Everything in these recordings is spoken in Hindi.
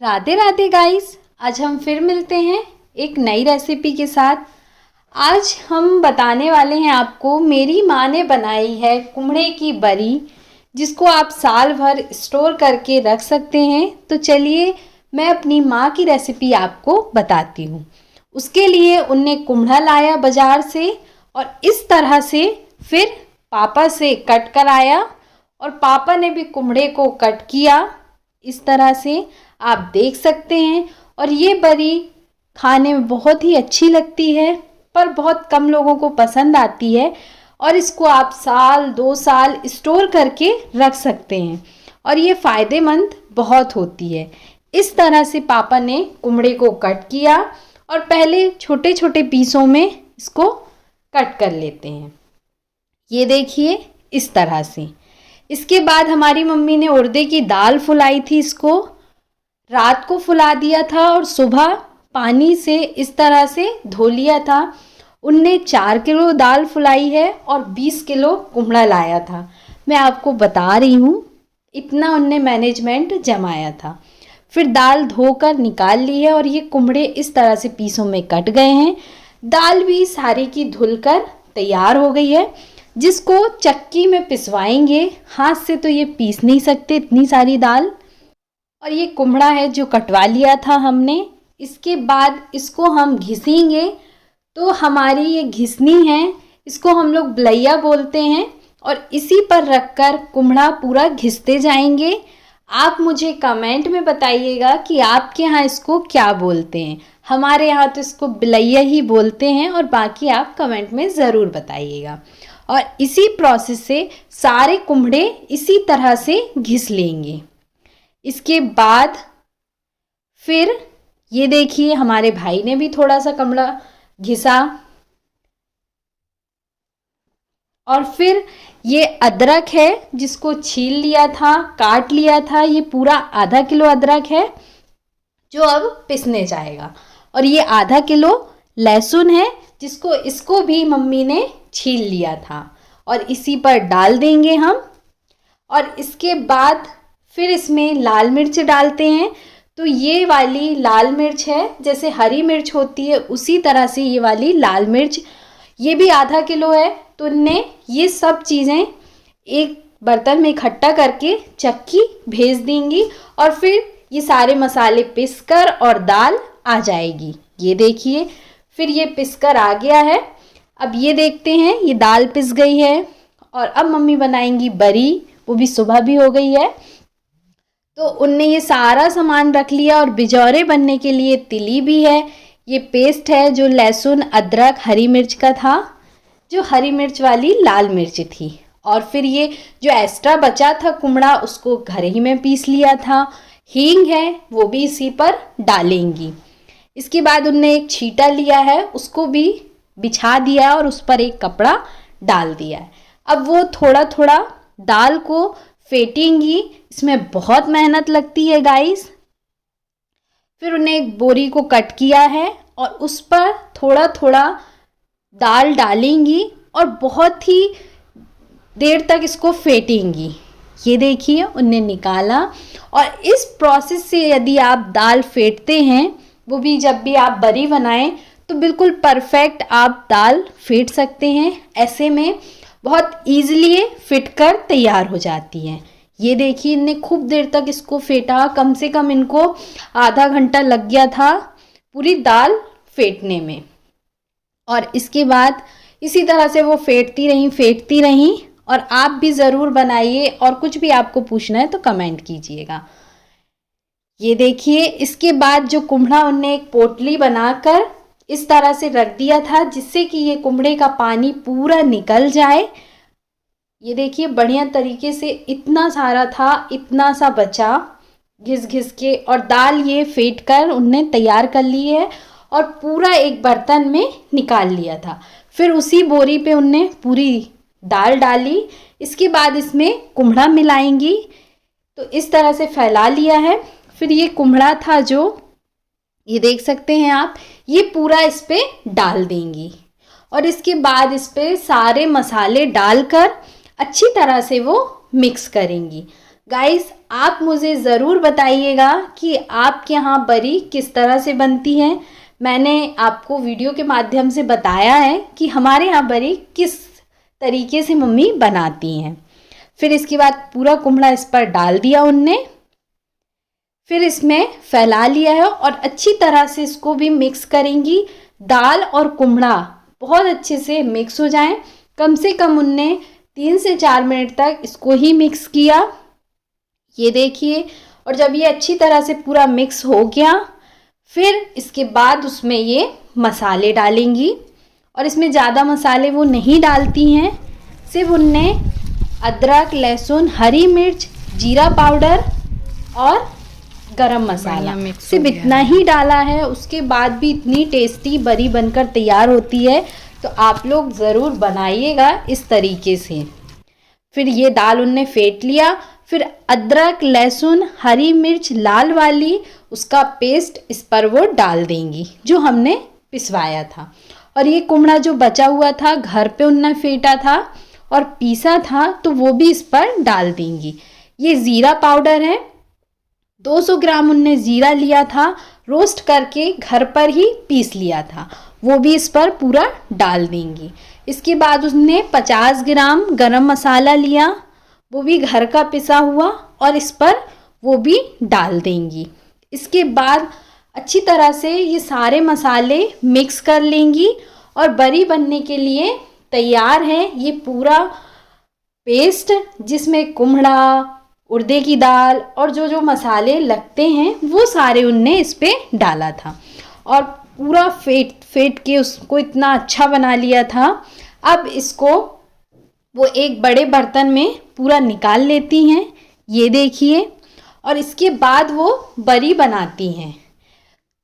राधे राधे गाइस। आज हम फिर मिलते हैं एक नई रेसिपी के साथ। आज हम बताने वाले हैं आपको, मेरी माँ ने बनाई है कुम्हड़े की बरी, जिसको आप साल भर स्टोर करके रख सकते हैं। तो चलिए मैं अपनी माँ की रेसिपी आपको बताती हूँ। उसके लिए उनने कुम्हड़ा लाया बाज़ार से और इस तरह से फिर पापा से कट कराया और पापा ने भी कुम्हड़े को कट किया। इस तरह से आप देख सकते हैं। और ये बरी खाने में बहुत ही अच्छी लगती है, पर बहुत कम लोगों को पसंद आती है। और इसको आप साल 2 साल स्टोर करके रख सकते हैं और ये फ़ायदेमंद बहुत होती है। इस तरह से पापा ने कुम्हड़े को कट किया और पहले छोटे छोटे पीसों में इसको कट कर लेते हैं। ये देखिए इस तरह से। इसके बाद हमारी मम्मी ने उड़द की दाल फुलाई थी, इसको रात को फुला दिया था और सुबह पानी से इस तरह से धो लिया था। उनने 4 किलो दाल फुलाई है और 20 किलो कुम्हड़ा लाया था। मैं आपको बता रही हूँ, इतना उनने मैनेजमेंट जमाया था। फिर दाल धोकर निकाल ली है और ये कुम्हड़े इस तरह से पीसों में कट गए हैं। दाल भी सारी की धुलकर तैयार हो गई है, जिसको चक्की में पिसवाएंगे। हाथ से तो ये पीस नहीं सकते इतनी सारी दाल। और ये कुम्हड़ा है जो कटवा लिया था हमने। इसके बाद इसको हम घिसेंगे। तो हमारी ये घिसनी है, इसको हम लोग बलैया बोलते हैं। और इसी पर रखकर कुम्हड़ा पूरा घिसते जाएंगे। आप मुझे कमेंट में बताइएगा कि आपके यहाँ इसको क्या बोलते हैं। हमारे यहाँ तो इसको बलैया ही बोलते हैं, और बाकी आप कमेंट में ज़रूर बताइएगा। और इसी प्रोसेस से सारे कुम्हड़े इसी तरह से घिस लेंगे। इसके बाद फिर ये देखिए, हमारे भाई ने भी थोड़ा सा कुम्हड़ा घिसा। और फिर ये अदरक है जिसको छील लिया था, काट लिया था। ये पूरा आधा किलो अदरक है जो अब पिसने जाएगा। और ये आधा किलो लहसुन है इसको भी मम्मी ने छील लिया था और इसी पर डाल देंगे हम। और इसके बाद फिर इसमें लाल मिर्च डालते हैं। तो ये वाली लाल मिर्च है, जैसे हरी मिर्च होती है उसी तरह से ये वाली लाल मिर्च, ये भी आधा किलो है। तो इनने ये सब चीज़ें एक बर्तन में इकट्ठा करके चक्की भेज देंगी और फिर ये सारे मसाले पिसकर और दाल आ जाएगी। ये देखिए, फिर ये पिसकर आ गया है। अब ये देखते हैं, ये दाल पिस गई है। और अब मम्मी बनाएंगी बरी, वो भी सुबह भी हो गई है। तो उनने ये सारा सामान रख लिया। और बिजौरे बनने के लिए तिली भी है। ये पेस्ट है जो लहसुन अदरक हरी मिर्च का था, जो हरी मिर्च वाली लाल मिर्च थी। और फिर ये जो एक्स्ट्रा बचा था कुम्हड़ा, उसको घर ही में पीस लिया था। हींग है, वो भी इसी पर डालेंगी। इसके बाद उनने एक छीटा लिया है, उसको भी बिछा दिया और उस पर एक कपड़ा डाल दिया है। अब वो थोड़ा थोड़ा दाल को फेंटेंगी। इसमें बहुत मेहनत लगती है गाइस। फिर उन्हें एक बोरी को कट किया है और उस पर थोड़ा थोड़ा दाल डालेंगी और बहुत ही देर तक इसको फेंटेंगी। ये देखिए, उन्हें निकाला। और इस प्रोसेस से यदि आप दाल फेंटते हैं, वो भी जब भी आप बरी बनाएं, तो बिल्कुल परफेक्ट आप दाल फेंट सकते हैं। ऐसे में बहुत ईजिली फिट कर तैयार हो जाती हैं। ये देखिए, इनने खूब देर तक इसको फेंटा। कम से कम इनको आधा घंटा लग गया था पूरी दाल फेंटने में। और इसके बाद इसी तरह से वो फेंटती रहीं। और आप भी ज़रूर बनाइए। और कुछ भी आपको पूछना है तो कमेंट कीजिएगा। ये देखिए, इसके बाद जो कुम्हड़ा उनने एक पोटली बनाकर इस तरह से रख दिया था, जिससे कि ये कुम्हड़े का पानी पूरा निकल जाए। ये देखिए, बढ़िया तरीके से इतना सारा था, इतना सा बचा घिस घिस के। और दाल ये फेंट कर उनने तैयार कर ली है और पूरा एक बर्तन में निकाल लिया था। फिर उसी बोरी पे उनने पूरी दाल डाली। इसके बाद इसमें कुम्हड़ा मिलाएंगी। तो इस तरह से फैला लिया है। फिर ये कुम्हड़ा था जो, ये देख सकते हैं आप, ये पूरा इस पे डाल देंगी। और इसके बाद इस पे सारे मसाले डालकर अच्छी तरह से वो मिक्स करेंगी। गाइस आप मुझे ज़रूर बताइएगा कि आपके यहाँ बरी किस तरह से बनती है। मैंने आपको वीडियो के माध्यम से बताया है कि हमारे यहाँ बरी किस तरीके से मम्मी बनाती हैं। फिर इसके बाद पूरा कुम्हड़ा इस पर डाल दिया उनने, फिर इसमें फैला लिया है और अच्छी तरह से इसको भी मिक्स करेंगी। दाल और कुम्हड़ा बहुत अच्छे से मिक्स हो जाएं। कम से कम उनने 3 से 4 मिनट तक इसको ही मिक्स किया। ये देखिए, और जब ये अच्छी तरह से पूरा मिक्स हो गया, फिर इसके बाद उसमें ये मसाले डालेंगी। और इसमें ज़्यादा मसाले वो नहीं डालती हैं, सिर्फ उनने अदरक, लहसुन, हरी मिर्च, जीरा पाउडर और गरम मसाला सिर्फ इतना ही डाला है। उसके बाद भी इतनी टेस्टी बरी बनकर तैयार होती है, तो आप लोग ज़रूर बनाइएगा इस तरीके से। फिर ये दाल उनने फेंट लिया, फिर अदरक, लहसुन, हरी मिर्च लाल वाली उसका पेस्ट इस पर वो डाल देंगी जो हमने पिसवाया था। और ये कुम्हड़ा जो बचा हुआ था घर पे उनने फेंटा था और पीसा था, तो वो भी इस पर डाल देंगी। ये ज़ीरा पाउडर है, 200 ग्राम उनने ज़ीरा लिया था, रोस्ट करके घर पर ही पीस लिया था, वो भी इस पर पूरा डाल देंगी। इसके बाद उसने 50 ग्राम गरम मसाला लिया, वो भी घर का पिसा हुआ, और इस पर वो भी डाल देंगी। इसके बाद अच्छी तरह से ये सारे मसाले मिक्स कर लेंगी और बरी बनने के लिए तैयार है ये पूरा पेस्ट, जिसमें कुम्हड़ा, उड़दे की दाल और जो जो मसाले लगते हैं वो सारे उनने इस पर डाला था और पूरा फेंट के उसको इतना अच्छा बना लिया था। अब इसको वो एक बड़े बर्तन में पूरा निकाल लेती हैं, ये देखिए, और इसके बाद वो बरी बनाती हैं।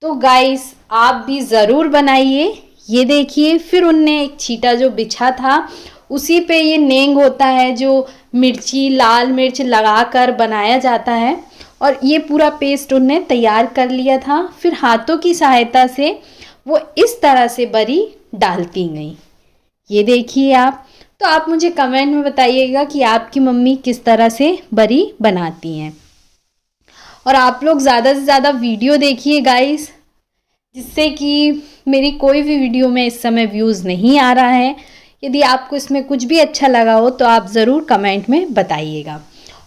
तो गाइस आप भी ज़रूर बनाइए। ये देखिए, फिर उनने एक छीटा जो बिछा था उसी पे ये नेंग होता है जो मिर्ची, लाल मिर्च लगाकर बनाया जाता है, और ये पूरा पेस्ट उनने तैयार कर लिया था। फिर हाथों की सहायता से वो इस तरह से बरी डालती गई। ये देखिए आप। तो आप मुझे कमेंट में बताइएगा कि आपकी मम्मी किस तरह से बरी बनाती हैं। और आप लोग ज़्यादा से ज़्यादा वीडियो देखिए गाइस, जिससे कि मेरी कोई भी वीडियो में इस समय व्यूज़ नहीं आ रहा है। यदि आपको इसमें कुछ भी अच्छा लगा हो तो आप ज़रूर कमेंट में बताइएगा।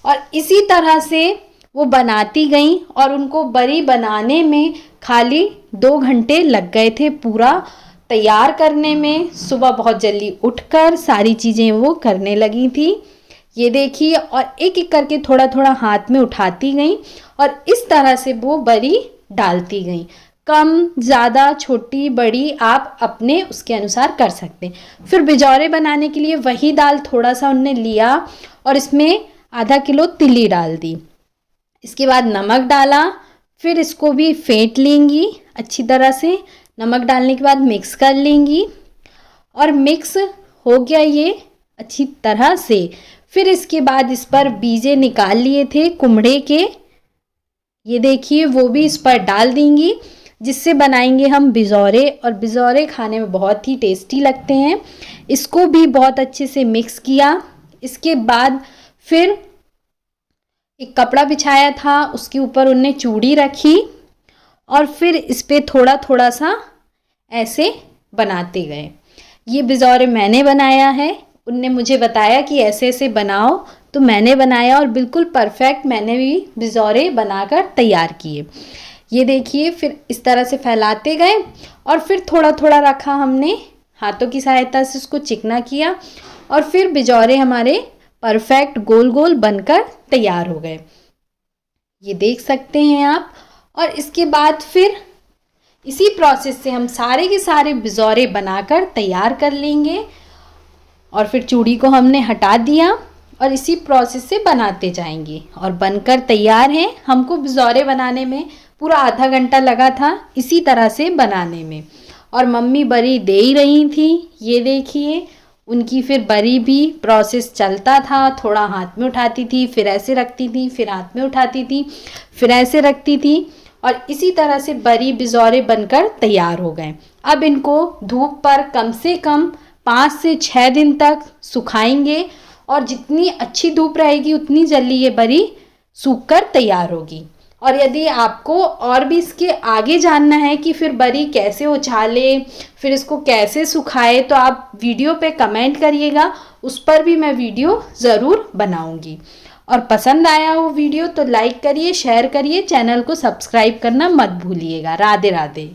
और इसी तरह से वो बनाती गईं और उनको बरी बनाने में खाली 2 घंटे लग गए थे पूरा तैयार करने में। सुबह बहुत जल्दी उठकर सारी चीज़ें वो करने लगी थी। ये देखिए, और एक एक करके थोड़ा थोड़ा हाथ में उठाती गईं और इस तरह से वो बरी डालती गईं। कम, ज़्यादा, छोटी, बड़ी आप अपने उसके अनुसार कर सकते हैं। फिर बिजौरे बनाने के लिए वही दाल थोड़ा सा उनने लिया और इसमें आधा किलो तिल्ली डाल दी। इसके बाद नमक डाला, फिर इसको भी फेंट लेंगी अच्छी तरह से। नमक डालने के बाद मिक्स कर लेंगी और मिक्स हो गया ये अच्छी तरह से। फिर इसके बाद इस पर बीजे निकाल लिए थे कुम्हड़े के, ये देखिए, वो भी इस पर डाल देंगी, जिससे बनाएंगे हम बिजौरे। और बिजौरे खाने में बहुत ही टेस्टी लगते हैं। इसको भी बहुत अच्छे से मिक्स किया। इसके बाद फिर एक कपड़ा बिछाया था, उसके ऊपर उनने चूड़ी रखी और फिर इस पे थोड़ा थोड़ा सा ऐसे बनाते गए। ये बिजौरे मैंने बनाया है, उनने मुझे बताया कि ऐसे ऐसे बनाओ, तो मैंने बनाया और बिल्कुल परफेक्ट मैंने भी बिजौरे बनाकर तैयार किए। ये देखिए, फिर इस तरह से फैलाते गए और फिर थोड़ा थोड़ा रखा हमने, हाथों की सहायता से उसको चिकना किया और फिर बिजौरे हमारे परफेक्ट गोल गोल बनकर तैयार हो गए। ये देख सकते हैं आप। और इसके बाद फिर इसी प्रोसेस से हम सारे के सारे बिजौरे बनाकर तैयार कर लेंगे। और फिर चूड़ी को हमने हटा दिया और इसी प्रोसेस से बनाते जाएंगे और बनकर तैयार हैं। हमको बिजौरे बनाने में पूरा आधा घंटा लगा था इसी तरह से बनाने में, और मम्मी बरी दे ही रही थी। ये देखिए, उनकी फिर बरी भी प्रोसेस चलता था। थोड़ा हाथ में उठाती थी, फिर ऐसे रखती थी, फिर हाथ में उठाती थी, फिर ऐसे रखती थी, और इसी तरह से बरी बिजौरे बनकर तैयार हो गए। अब इनको धूप पर कम से कम 5 से 6 दिन तक सुखाएंगे, और जितनी अच्छी धूप रहेगी उतनी जल्दी ये बरी सूख कर तैयार होगी। और यदि आपको और भी इसके आगे जानना है कि फिर बरी कैसे उछाले, फिर इसको कैसे सुखाए, तो आप वीडियो पे कमेंट करिएगा, उस पर भी मैं वीडियो ज़रूर बनाऊंगी। और पसंद आया हो वीडियो तो लाइक करिए, शेयर करिए, चैनल को सब्सक्राइब करना मत भूलिएगा। राधे राधे।